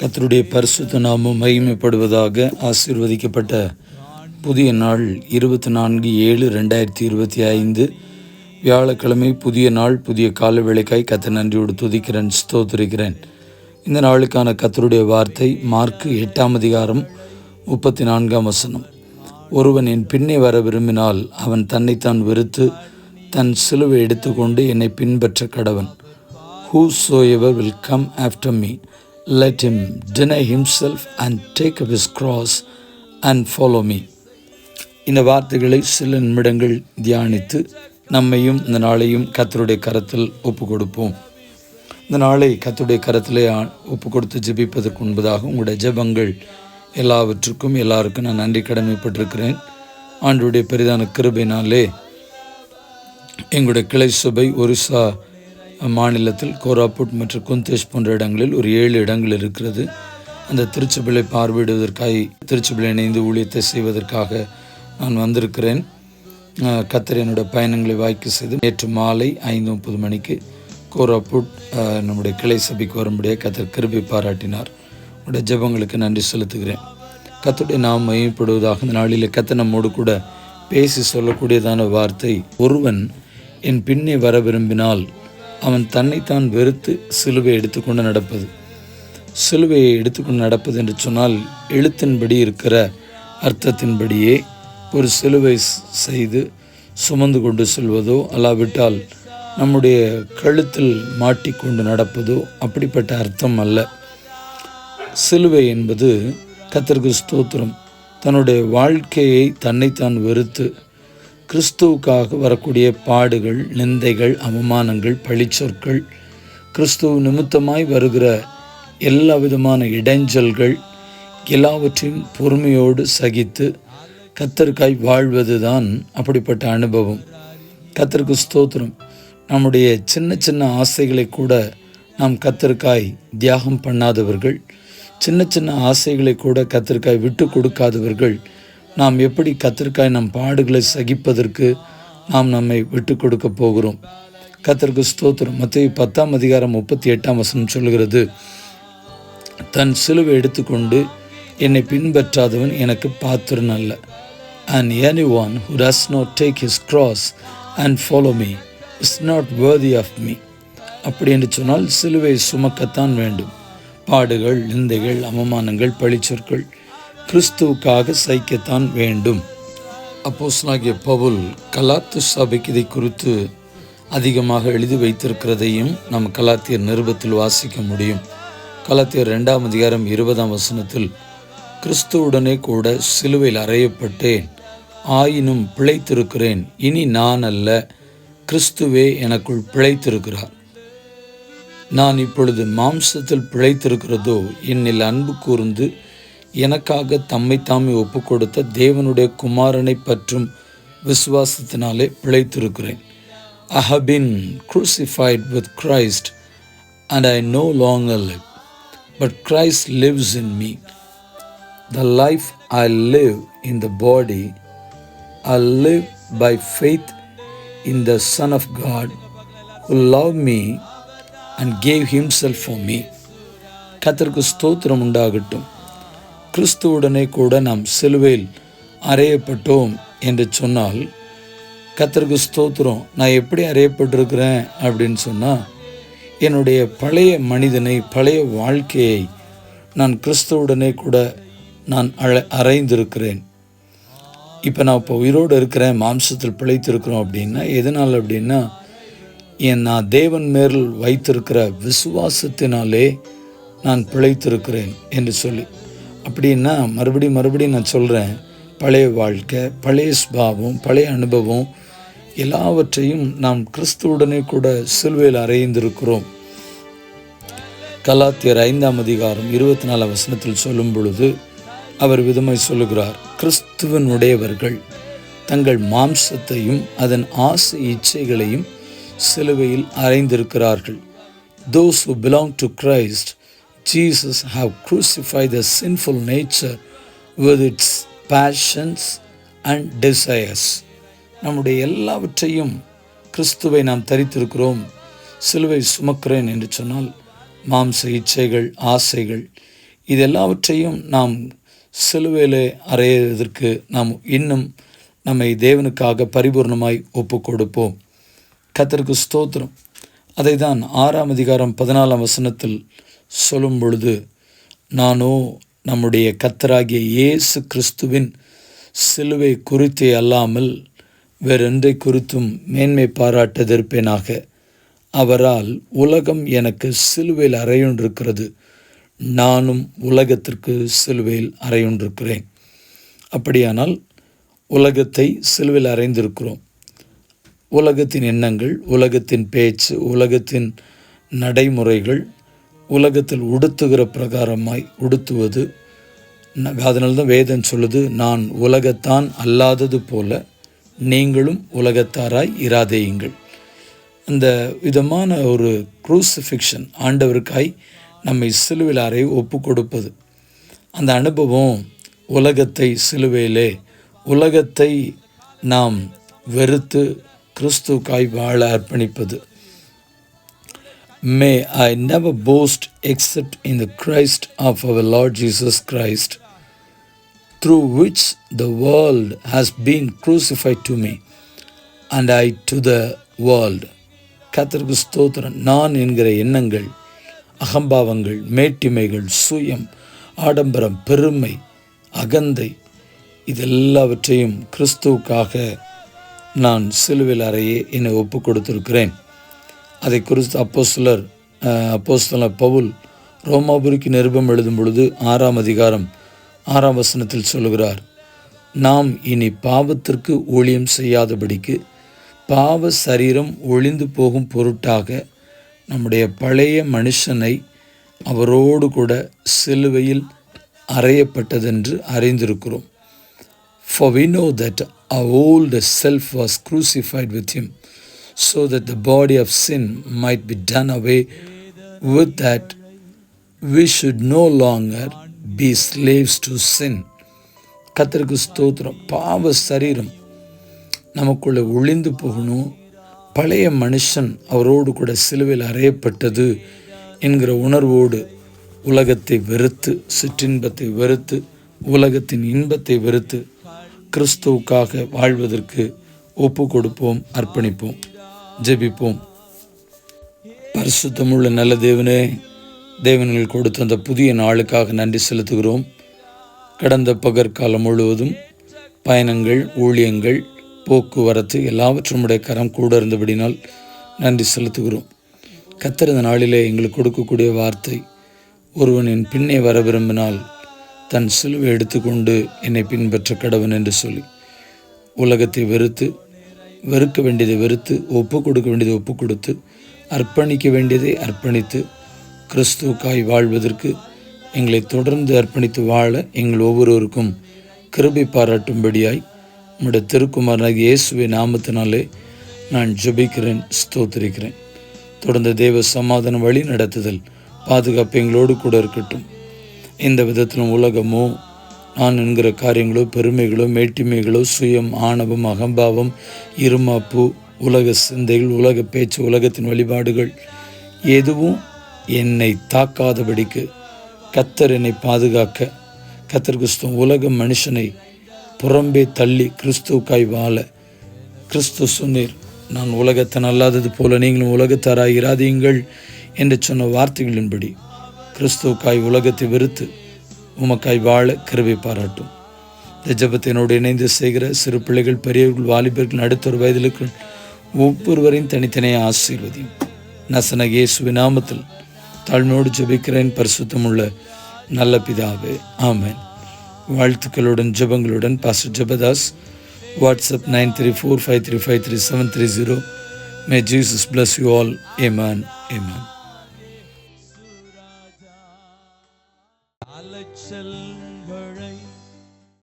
கர்த்தருடைய பரிசுத்த நாமம் மகிமைப்படுவதாக. ஆசீர்வதிக்கப்பட்ட புதிய நாள் 24/7/2025 வியாழக்கிழமை. புதிய நாள், புதிய கால வேளைக்காய் கர்த்தர் நன்றியோடு துதிக்கிறேன், ஸ்தோத்திரிக்கிறேன். இந்த நாளுக்கான கர்த்தருடைய வார்த்தை மார்க்கு 8:34. ஒருவன் என் பின்னே வர விரும்பினால் அவன் தன்னைத்தான் வெறுத்து தன் சிலுவை எடுத்துக்கொண்டு என்னை பின்பற்ற கடவன். Whosoever will come after me, let him deny himself and take up his cross and follow me. இந்த வார்த்தைகளை சில நிமிடங்கள் தியானித்து நம்மையும் இந்த நாளையும் கர்த்தருடைய கரத்தில் ஒப்பு கொடுப்போம். இந்த நாளை கர்த்தருடைய கரத்திலே ஒப்பு கொடுத்து ஜெபிப்பதற்கு முன்பதாக உங்களுடைய ஜெபங்கள் எல்லாருக்கும் நான் நன்றி கடமைப்பட்டிருக்கிறேன். ஆண்டவருடைய பெரிதான கிருபையினாலே எங்களுடைய கிளை சபை ஒரிசா மாநிலத்தில் கோராப்புட் மற்றும் குந்தேஷ் போன்ற இடங்களில் ஒரு 7 இடங்கள் இருக்கிறது. அந்த திருச்சபையை பார்வையிடுவதற்காக, திருச்சபையில் இணைந்து ஊழியத்தை செய்வதற்காக நான் வந்திருக்கிறேன். கர்த்தர் என்னுடைய பயணங்களை வாய்க்கு செய்து நேற்று மாலை 5:30 மணிக்கு கோராப்புட் நம்முடைய கிளை சபைக்கு வரும்படியாக கர்த்தர் கிருபை பாராட்டினார். உங்களுடைய ஜெபங்களுக்கு நன்றி செலுத்துகிறேன். கர்த்தருடைய நாம் மகிமைப்படுவதாக. இந்த நாளில் கர்த்தர் நம்மோடு கூட பேசி சொல்லக்கூடியதான வார்த்தை, ஒருவன் என் பின்னே வர விரும்பினால் அவன் தன்னைத்தான் வெறுத்து சிலுவை எடுத்துக்கொண்டு நடப்பது. சிலுவையை எடுத்துக்கொண்டு நடப்பது என்று சொன்னால் எழுத்தின்படி இருக்கிற அர்த்தத்தின்படியே ஒரு சிலுவை செய்து சுமந்து கொண்டு செல்வதோ, அல்லாவிட்டால் நம்முடைய கழுத்தில் மாட்டிக்கொண்டு நடப்பதோ அப்படிப்பட்ட அர்த்தம் அல்ல. சிலுவை என்பது கர்த்தருக்கு ஸ்தோத்திரம், தன்னுடைய வாழ்க்கையை தன்னைத்தான் வெறுத்து கிறிஸ்துவுக்காக வரக்கூடிய பாடுகள், நிந்தைகள், அவமானங்கள், பழிச்சொற்கள், கிறிஸ்துவ நிமித்தமாய் வருகிற எல்லா விதமான இடைஞ்சல்கள் எல்லாவற்றையும் பொறுமையோடு சகித்து கர்த்தருக்காய் வாழ்வது தான் அப்படிப்பட்ட அனுபவம். கர்த்தருக்கு ஸ்தோத்திரம். நம்முடைய சின்ன சின்ன ஆசைகளை கூட நாம் கர்த்தருக்காய் தியாகம் பண்ணாதவர்கள், சின்ன சின்ன ஆசைகளை கூட கர்த்தருக்காய் விட்டு கொடுக்காதவர்கள், நாம் எப்படி கர்த்தருக்காய் நம் பாடுகளை சகிப்பதற்கு நாம் நம்மை விட்டு கொடுக்க போகிறோம்? கர்த்தருக்கு ஸ்தோத்திரம். மத்தேயு 10:38 சொல்லுகிறது, தன் சிலுவை எடுத்துக்கொண்டு என்னை பின்பற்றாதவன் எனக்கு பாத்திரன் அல்ல. And anyone who does not take his cross and follow me is not worthy of me. அப்படி என்று சொன்னால் சிலுவை சுமக்கத்தான் வேண்டும். பாடுகள், நிந்தைகள், அவமானங்கள், பழிச்சொற்கள் கிறிஸ்துவுக்காக சகிக்கத்தான் வேண்டும். அப்போஸ்தலனாகிய பவுல் கலாத்திய சபைக்கு இதை குறித்து அதிகமாக எழுதி வைத்திருக்கிறதையும் நாம் கலாத்தியர் நிருபத்தில் வாசிக்க முடியும். கலாத்தியர் 2:20 கிறிஸ்துவுடனே கூட சிலுவையில் அறையப்பட்டேன், ஆயினும் பிழைத்திருக்கிறேன். இனி நான் அல்ல, கிறிஸ்துவே எனக்குள் பிழைத்திருக்கிறார். நான் இப்பொழுது மாம்சத்தில் பிழைத்திருக்கிறதோ என்னில் அன்பு கூர்ந்து எனக்காக தம்மைத்தாமே ஒப்பு கொடுத்த தேவனுடைய குமாரனை பற்றும் விசுவாசத்தினாலே பிழைத்திருக்கிறேன். I have been crucified with Christ and I no longer live, but Christ lives in me. The life I live in the body, I live by faith in the Son of God who loved me and gave himself for me. கர்த்தருக்கு ஸ்தோத்திரம் உண்டாகட்டும். கிறிஸ்துவுடனே கூட நாம் சிலுவையில் அறையப்பட்டோம் என்று சொன்னால் கர்த்தருக்கு ஸ்தோத்திரம். நான் எப்படி அறையப்பட்டிருக்கிறேன் அப்படின்னு சொன்னால், என்னுடைய பழைய மனிதனை, பழைய வாழ்க்கையை நான் கிறிஸ்துவுடனே கூட நான் அறைந்திருக்கிறேன். இப்போ நான் உயிரோடு இருக்கிறேன், மாம்சத்தில் பிழைத்திருக்கிறோம் அப்படின்னா எதனால் அப்படின்னா, நான் தேவன் மேல் வைத்திருக்கிற விசுவாசத்தினாலே நான் பிழைத்திருக்கிறேன் என்று சொல்லி. அப்படின்னா மறுபடியும் நான் சொல்கிறேன், பழைய வாழ்க்கை, பழைய சுபாவம், பழைய அனுபவம் எல்லாவற்றையும் நாம் கிறிஸ்துவுடனே கூட சிலுவையில் அறைந்திருக்கிறோம். கலாத்தியர் 5:24 சொல்லும் பொழுது அவர் விதமாய் சொல்லுகிறார், கிறிஸ்துவனுடையவர்கள் தங்கள் மாம்சத்தையும் அதன் ஆசை இச்சைகளையும் சிலுவையில் அறைந்திருக்கிறார்கள். Those who belong to Christ Jesus have crucified the sinful nature with its passions and desires. நம்முடைய எல்லாவற்றையும் கிறிஸ்துவை நாம் தரித்திருக்கிறோம். சிலுவை சுமக்கிறேன் என்று சொன்னால் மாம்ச இச்சைகள், ஆசைகள் இதெல்லாவற்றையும் நாம் சிலுவையிலே அறைவதற்கு நாம் இன்னும் நம்மை தேவனுக்காக பரிபூர்ணமாய் ஒப்பு கொடுப்போம். கர்த்தருக்கு ஸ்தோத்திரம். அதை தான் 6ஆம் அதிகாரம் 14ஆம் வசனத்தில் சொல்லும் பொழுது, நானோ நம்முடைய கர்த்தராகிய இயேசு கிறிஸ்துவின் சிலுவை குறித்தே அல்லாமல் வேறென்றை குறித்தும் மேன்மை பாராட்டதிருப்பேனாக. அவரால் உலகம் எனக்கு சிலுவையில் அறையுண்டிருக்கிறது, நானும் உலகத்திற்கு சிலுவையில் அறையுண்டிருக்கிறேன். அப்படியானால் உலகத்தை சிலுவையில் அறைந்திருக்கிறோம். உலகத்தின் எண்ணங்கள், உலகத்தின் பேச்சு, உலகத்தின் நடைமுறைகள், உலகத்தில் உடுத்துகிற பிரகாரமாய் உடுத்துவது. அதனால்தான் வேதம் சொல்லுது, நான் உலகத்தான் அல்லாதது போல நீங்களும் உலகத்தாராய் இராதேயுங்கள். அந்த விதமான ஒரு க்ரூசிஃபிக்ஷன், ஆண்டவருக்காய் நம்மை சிலுவையில் அறை ஒப்பு கொடுப்பது, அந்த அனுபவம் உலகத்தை சிலுவையிலே, உலகத்தை நாம் வெறுத்து கிறிஸ்துவுக்காய் வாழ அர்ப்பணிப்பது. May I never boast except in the Christ of our Lord Jesus Christ, through which the world has been crucified to me, and I to the world. கர்த்தருக்கு ஸ்தோத்திரம். நான் என்கிற எண்ணங்கள், அகம்பாவங்கள், மேட்டிமைகள், சுயம், ஆடம்பரம், பெருமை, அகந்தை, இதெல்லாவற்றையும் கிறிஸ்துவுக்காக நான் சிலுவையில் அறையே என்னை ஒப்பு கொடுத்திருக்கிறேன். அதை குறித்து அப்போஸ்தலர் பவுல் ரோமாபுரிக்கு நிருபம் எழுதும் பொழுது 6ஆம் அதிகாரம் 6ஆம் வசனத்தில் சொல்லுகிறார், நாம் இனி பாவத்திற்கு ஊழியம் செய்யாதபடிக்கு பாவ சரீரம் ஒழிந்து போகும் பொருட்டாக நம்முடைய பழைய மனுஷனை அவரோடு கூட சிலுவையில் அறையப்பட்டதென்று அறிந்திருக்கிறோம். For we know that our old self was crucified with him, so that the body of sin might be done away with, that we should no longer be slaves to sin. கர்த்தருக்கு ஸ்தோத்திரம். பாவ சரீரம் நமக்குள்ளே ஒளிந்து போகணும், பழைய மனுஷன் அவரோடு கூட சிலுவையில் அறையப்பட்டது என்கிற உணர்வோடு உலகத்தை வெறுத்து, சிற்றின்பத்தை வெறுத்து, உலகத்தின் இன்பத்தை வெறுத்து கிறிஸ்துவுக்காக வாழ்வதற்கு ஒப்பு கொடுப்போம், அர்ப்பணிப்போம், ஜெபிப்போம். பரிசுத்தமுள்ள நல்ல தேவனே, தேவன்கள் கொடுத்த அந்த புதிய நாளுக்காக நன்றி செலுத்துகிறோம். கடந்த பகற்காலம் முழுவதும் பயணங்கள், ஊழியங்கள், போக்குவரத்து எல்லாவற்றும் உடைய கரம் கூட இருந்தபடினால் நன்றி செலுத்துகிறோம். கர்த்தர் இந்த நாளிலே எங்களுக்கு கொடுக்கக்கூடிய வார்த்தை, ஒருவன் என் பின்னே வர விரும்பினால் தன் சிலுவை எடுத்துக்கொண்டு என்னை பின்பற்ற கடவன் என்று சொல்லி, உலகத்தை வெறுத்து, வெறுக்க வேண்டியதை வெறுத்து, ஒப்பு கொடுக்க வேண்டியதை ஒப்பு கொடுத்து, அர்ப்பணிக்க வேண்டியதை அர்ப்பணித்து கிறிஸ்துவுக்காய் வாழ்வதற்கு எங்களை தொடர்ந்து அர்ப்பணித்து வாழ எங்கள் ஒவ்வொருவருக்கும் கிருபை பாராட்டும்படியாய் உம்முடைய திருக்குமாரனாகிய இயேசுவின் நாமத்தினாலே நான் ஜெபிக்கிறேன், ஸ்தோத்திரிக்கிறேன். தொடர்ந்து தேவ சமாதான வழி நடத்துதல், பாதுகாப்பு எங்களோடு கூட இருக்கட்டும். எந்த விதத்திலும் உலகமோ, நான் என்கிற காரியங்களோ, பெருமைகளோ, மேட்டிமைகளோ, சுயம், ஆணவம், அகம்பாவம், இருமாப்பு, உலக சிந்தைகள், உலக பேச்சு, உலகத்தின் வழிபாடுகள் எதுவும் என்னை தாக்காதபடிக்கு கர்த்தர் என்னை பாதுகாக்க, கர்த்தர் கிறிஸ்துவ உலக மனுஷனை புறம்பே தள்ளி கிறிஸ்துவுக்காய் வாழ, கிறிஸ்து சொன்னீர், நான் உலகத்தன் அல்லாதது போல நீங்களும் உலகத்தாராய் இராதீங்கள் என்று சொன்ன வார்த்தைகளின்படி கிறிஸ்துவுக்காய் உலகத்தை வெறுத்து உமக்காய் வாழ கிருபை பாராட்டும். இந்த ஜெபத்தினோடு இணைந்து செய்கிற சிறு பிள்ளைகள், பெரியவர்கள், வாலிபர்கள், நடுத்தர வயதிலுக்கு ஒவ்வொருவரையும் தனித்தனியாக ஆசீர்வதியும். நசன இயேசுவின் நாமத்தில் தாழ்மையோடு ஜெபிக்கிறேன், பரிசுத்தமுள்ள நல்ல பிதாவே, ஆமென். வாழ்த்துக்களுடன் ஜெபங்களுடன் pastor Jebadas. WhatsApp 9345353730. May Jesus bless you all. Amen. Amen.